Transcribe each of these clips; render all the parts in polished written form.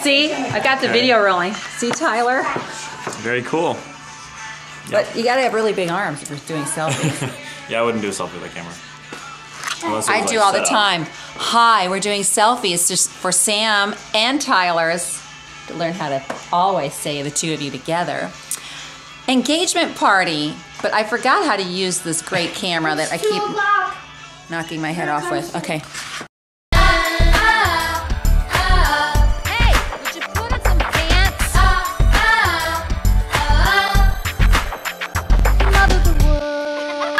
See, I got the video rolling. See, Tyler? Very cool. But you gotta have really big arms if you're doing selfies. Yeah, I wouldn't do a selfie with a camera. I do all the time. Hi, we're doing selfies just for Sam and Tyler's to learn how to always say the two of you together. Engagement party, but I forgot how to use this great camera that I keep knocking my head off with. Okay. Hey, would you put on some pants?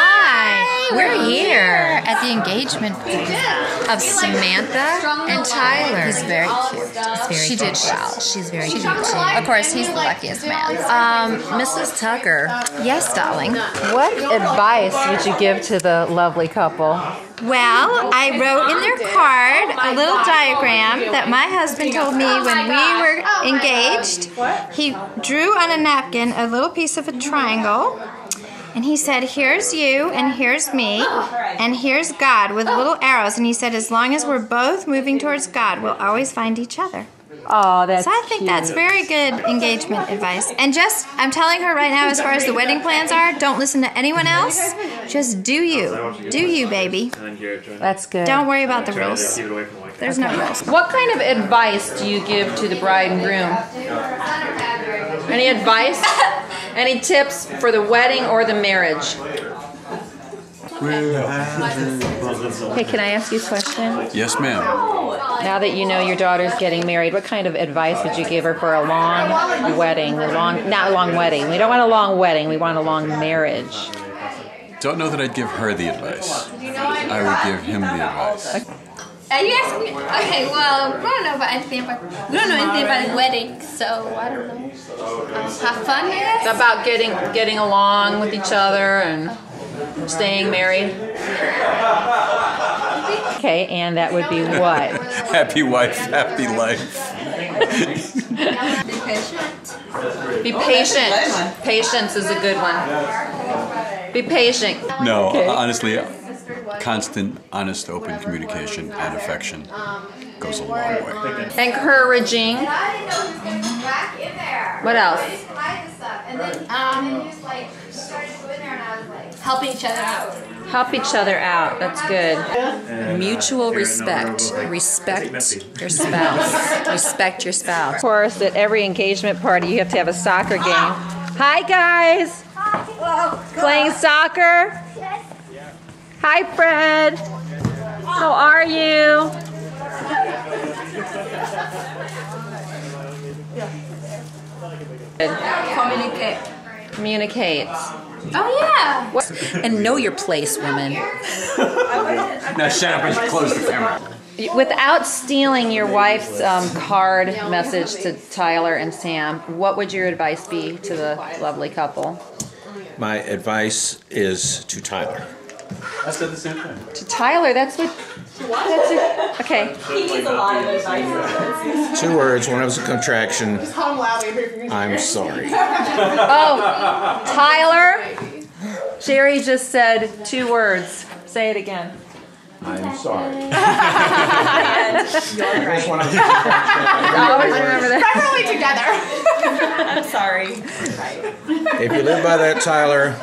Hi, we're here at the engagement party of Samantha and Tyler. He's very cute. She did well. She's very cute. Of course, he's the luckiest man. Mrs. Tucker. Yes, darling. What advice would you give to the lovely couple? Well, I wrote in their card a little diagram that my husband told me when we were engaged. He drew on a napkin a little piece of a triangle. And he said, here's you, and here's me, and here's God with little arrows. And he said, as long as we're both moving towards God, we'll always find each other. Oh, that's So I think that's very good engagement advice. And just, I'm telling her right now, as far as the wedding plans are, don't listen to anyone else. Just do you. Do you, baby. That's good. Don't worry about the rules. There's no rules. What kind of advice do you give to the bride and groom? Any advice? Any tips for the wedding or the marriage? Hey, can I ask you a question? Yes, ma'am. Now that you know your daughter's getting married, what kind of advice would you give her for a long wedding? Not a long wedding. We don't want a long wedding. We want a long marriage. Don't know that I'd give her the advice. I would give him the advice. Are you asking me? Okay, well, we don't know anything about the wedding, so I don't know. Have fun, I guess? It's about getting along with each other and staying married. Okay, and that would be what? Happy wife, happy life. Be patient. Be patient. Patience is a good one. Be patient. No, Okay. honestly, constant, honest, open communication and affection goes a long way. Encouraging. What else? Helping each other out. Help each other out. That's good. Mutual respect. Respect your spouse. Respect your spouse. Of course, at every engagement party, you have to have a soccer game. Hi, guys. Playing soccer? Hi, Fred. How are you? Communicate. Communicate. Oh, yeah. And know your place, women. Now shut up and close the camera. Without stealing your wife's card message to Tyler and Sam, what would your advice be to the lovely couple? My advice is to Tyler. I said the same thing. To Tyler, that's what... Okay. He needs a lot of advice. 2 words, one of them's a contraction. I'm sorry. Oh, Tyler, Cary just said 2 words. Say it again. I'm sorry. Always remember that. I'm sorry. If you live by that, Tyler,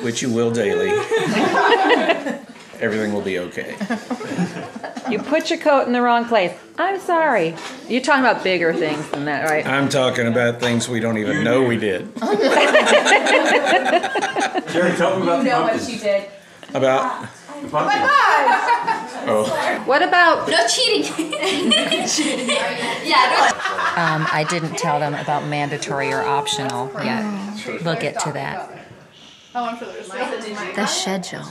which you will daily, everything will be okay. You put your coat in the wrong place. I'm sorry. You're talking about bigger things than that, right? I'm talking about things we don't even know we did. Cary, tell me about the What pumpkins. you did. About... The pumpkins. Oh. What about... No cheating. Yeah, I didn't tell them about mandatory or optional yet. We'll get to that. The schedule.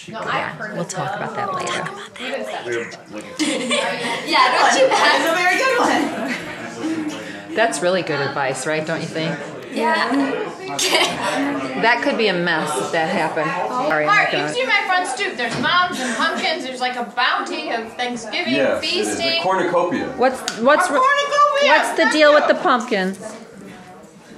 Yeah, we'll talk about that later. yeah, don't you That's a very good one. That's really good advice, right? Don't you think? Yeah. That could be a mess if that happened. Sorry, I'm Mark, not you gonna- see my front stoop. There's moms and pumpkins. There's like a bounty of Thanksgiving Yes, it is. The feasting. cornucopia. What's Cornucopia. the deal with the pumpkins?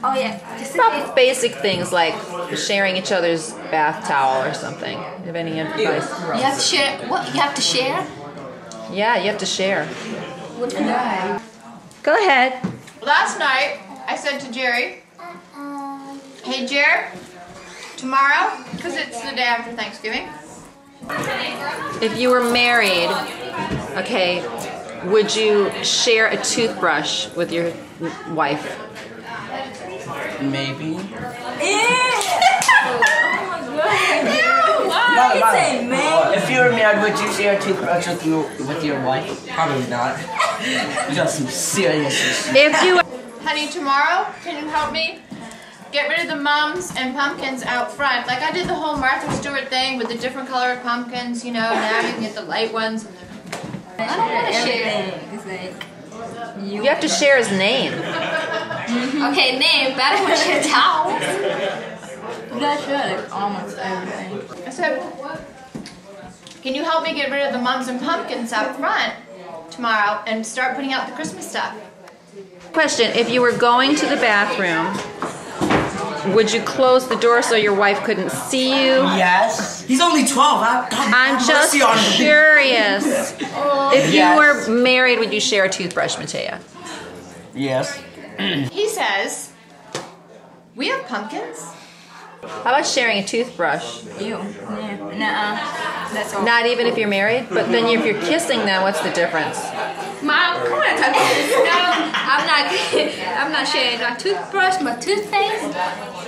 Oh, yeah. Just About basic things like sharing each other's bath towel or something. Do you have any advice? you have to share. What? You have to share? Yeah, you have to share. What? Go ahead. Last night, I said to Jerry, hey Jer, tomorrow, because it's the day after Thanksgiving. If you were married, okay, would you share a toothbrush with your wife? Maybe. If you were married, would you share a toothbrush with your wife? Probably not. You got some serious issues. If you Honey, tomorrow, can you help me get rid of the mums and pumpkins out front? Like I did the whole Martha Stewart thing with the different colored pumpkins, you know, now you can get the light ones. I don't want to share. It's like you have to share his name. okay, name, but I don't want to share towels. That's really almost everything. I said, can you help me get rid of the mums and pumpkins out front tomorrow and start putting out the Christmas stuff? Question, if you were going to the bathroom, would you close the door so your wife couldn't see you? Yes. He's only 12. I'm just curious. If you were married, would you share a toothbrush, Matea? Yes. He says, we have pumpkins. How about sharing a toothbrush? Ew. Nuh-uh. That's all. Not even if you're married? But then if you're kissing them, what's the difference? Mom, come on, no, I'm not sharing my toothbrush, my toothpaste.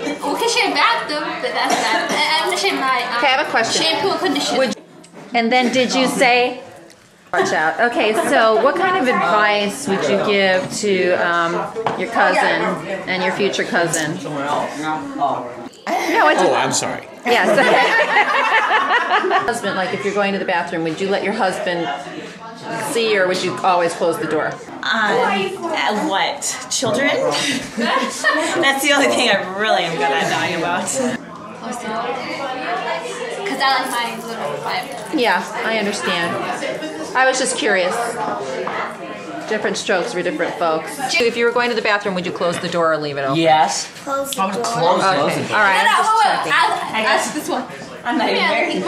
We can share bathroom, but that's not. I'm not sharing my Okay, I have a question. shampoo and conditioner. And then did you say, watch out. Okay, so what kind of advice would you give to your cousin and your future cousin? No, it's I'm sorry. yes. Husband, like if you're going to the bathroom, would you let your husband see or would you always close the door? What? Children? That's the only thing I really am good at dying about. Because I like my little vibe. Yeah, I understand. I was just curious. Different strokes for different folks. If you were going to the bathroom, would you close the door or leave it open? Yes. Close the I would door. close Okay, those. all right. I'm just checking. I asked this one. I'm not even married.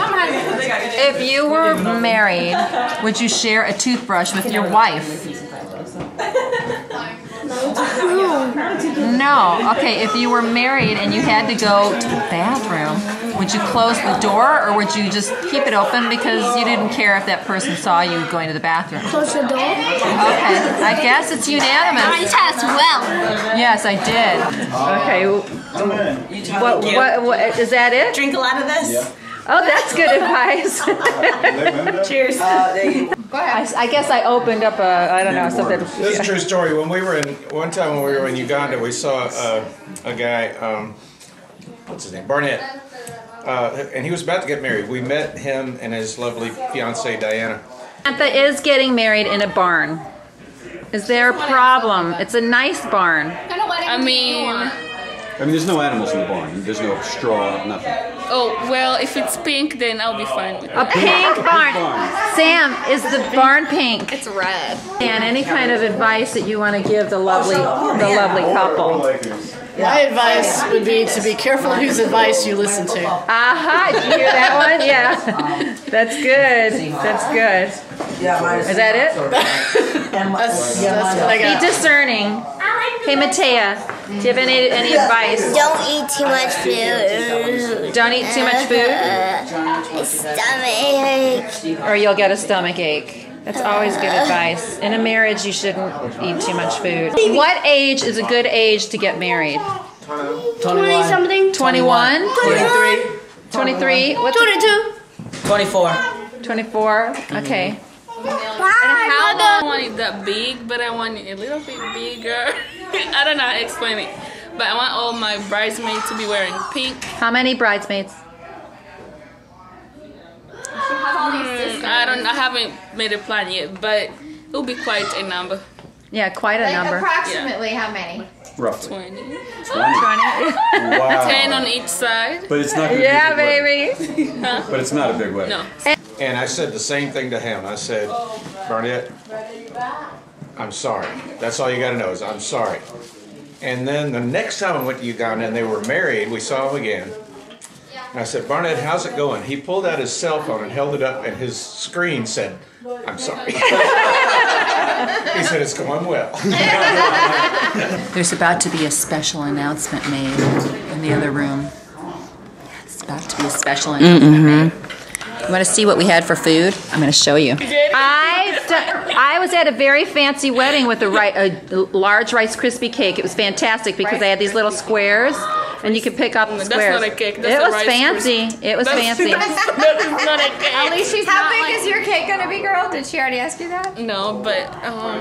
If you were married, would you share a toothbrush with your wife? No. Okay, if you were married and you had to go to the bathroom, would you close the door or would you just keep it open because you didn't care if that person saw you going to the bathroom? Close the door. Okay, I guess it's unanimous. I test well. Yes, I did. Okay. What is that it? Drink a lot of this. Oh, that's good advice. Cheers. I guess I opened up I don't know, something. This is a true story. One time when we were in Uganda, we saw a guy, what's his name, Barnett, and he was about to get married. We met him and his lovely fiancée, Diana. Samantha is getting married in a barn. Is there a problem? It's a nice barn. I mean, there's no animals in the barn. There's no straw, nothing. Oh, well, if it's pink, then I'll be fine with it. A pink barn. Sam, is the barn pink? It's red. And any kind of advice that you want to give the lovely couple? My advice would be to be careful whose advice you listen to. Aha, did you hear that one? Yeah. That's good. That's good. Is that it? That's what I got. Be discerning. Hey, Matea, do you have any advice? Don't eat too much food. Don't eat too much food? Stomach. Or you'll get a stomach ache. That's always good advice. In a marriage, you shouldn't eat too much food. What age is a good age to get married? 20-something. 21? 23. 23? What's 22. 24. 24? Okay. How I don't want it that big, but I want it a little bit bigger. I don't know how to explain it. But I want all my bridesmaids to be wearing pink. How many bridesmaids? I haven't made a plan yet, but it'll be quite a number. Yeah, quite a number. approximately how many? Roughly. 20. 20. Wow. 10 on each side. But it's not gonna Yeah, be a big baby. wedding. But it's not a big wedding. No. And I said the same thing to him. I said, Barnett, I'm sorry. That's all you got to know is I'm sorry. And then the next time I went to Uganda and they were married, we saw him again. And I said, Barnett, how's it going? He pulled out his cell phone and held it up and his screen said, I'm sorry. He said it's going well. There's about to be a special announcement made in the other room. It's about to be a special announcement made. You want to see what we had for food? I'm going to show you. I was at a very fancy wedding with a large Rice Krispie cake. It was fantastic because they had these little squares, and you could pick up the squares. That's not a cake. That's it was Rice fancy. It was fancy. That is not a cake. At least she's How big is your cake gonna be, girl? Did she already ask you that? No, but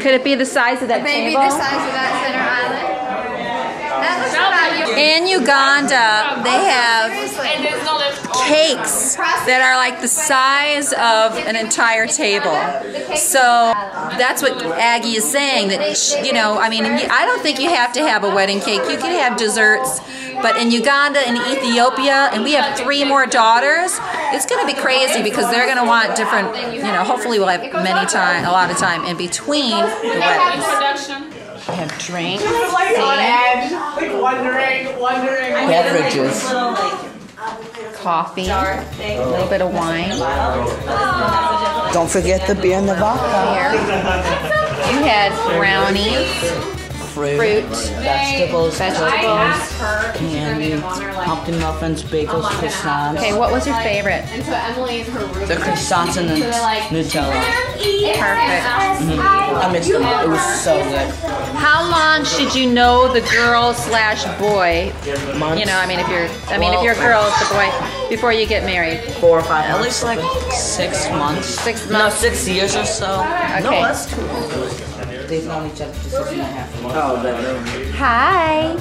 could it be the size of that Maybe table? the size of that center island. That looks about you. In Uganda, they have cakes that are like the size of an entire table. So that's what Aggie is saying, that, you know, I mean, I don't think you have to have a wedding cake. You can have desserts. But in Uganda and Ethiopia, and we have 3 more daughters, it's going to be crazy because they're going to want different, you know, hopefully we'll have a lot of time in between the weddings. We have drinks, Beverages. coffee, a little bit of wine. Don't forget the beer and the vodka. You had brownies, fruit, vegetables, candy, pumpkin muffins, bagels, croissants. Okay, what was your favorite? The croissants and the Nutella. Perfect. I mixed them up. It was so good. How long should you know the girl/boy? Months. You know, I mean, if you're a girl, it's the boy before you get married. 4 or 5. At least like 6 months. 6 No, months. 6 years or so. Okay. No, that's too long. They've known each other for 6.5 years. Oh, Hi.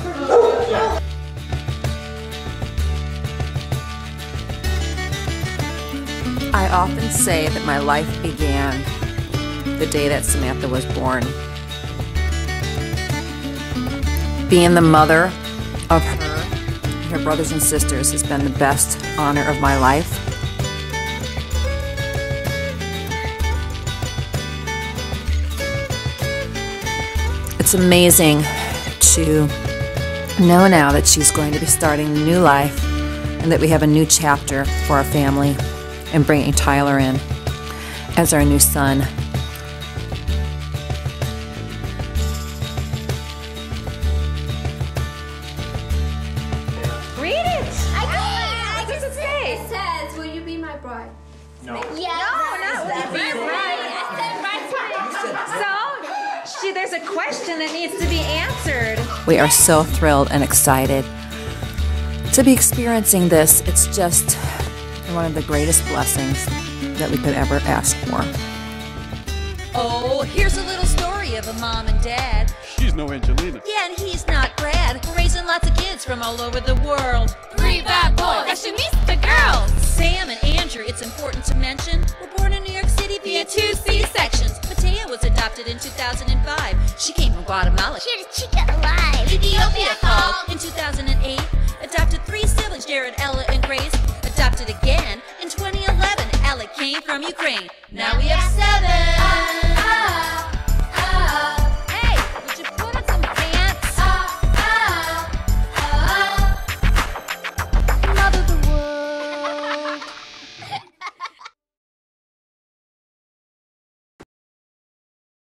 I often say that my life began the day that Samantha was born. Being the mother of her and her brothers and sisters has been the best honor of my life. It's amazing to know now that she's going to be starting a new life and that we have a new chapter for our family and bringing Tyler in as our new son. Read it! I can't. What does it say? It says, will you be my bride? No. Yeah. No, not will you be my bride. So, there's a question that needs to be answered. We are so thrilled and excited to be experiencing this. It's just one of the greatest blessings that we could ever ask for. Oh, here's a little story of a mom and dad. She's no Angelina. Yeah, and he's not Brad. We're raising lots of kids from all over the world. 3 bad boys. Fashionista girls. Sam and Andrew, it's important to mention, were born in New York City via 2 C-sections. Matea was adopted in 2005. She came from Guatemala. She's chica alive. Ethiopia called in 2008. Adopted 3 siblings, Jared, Ella, and Grace. Adopted again in 2011. Alec came from Ukraine. Now we have 7.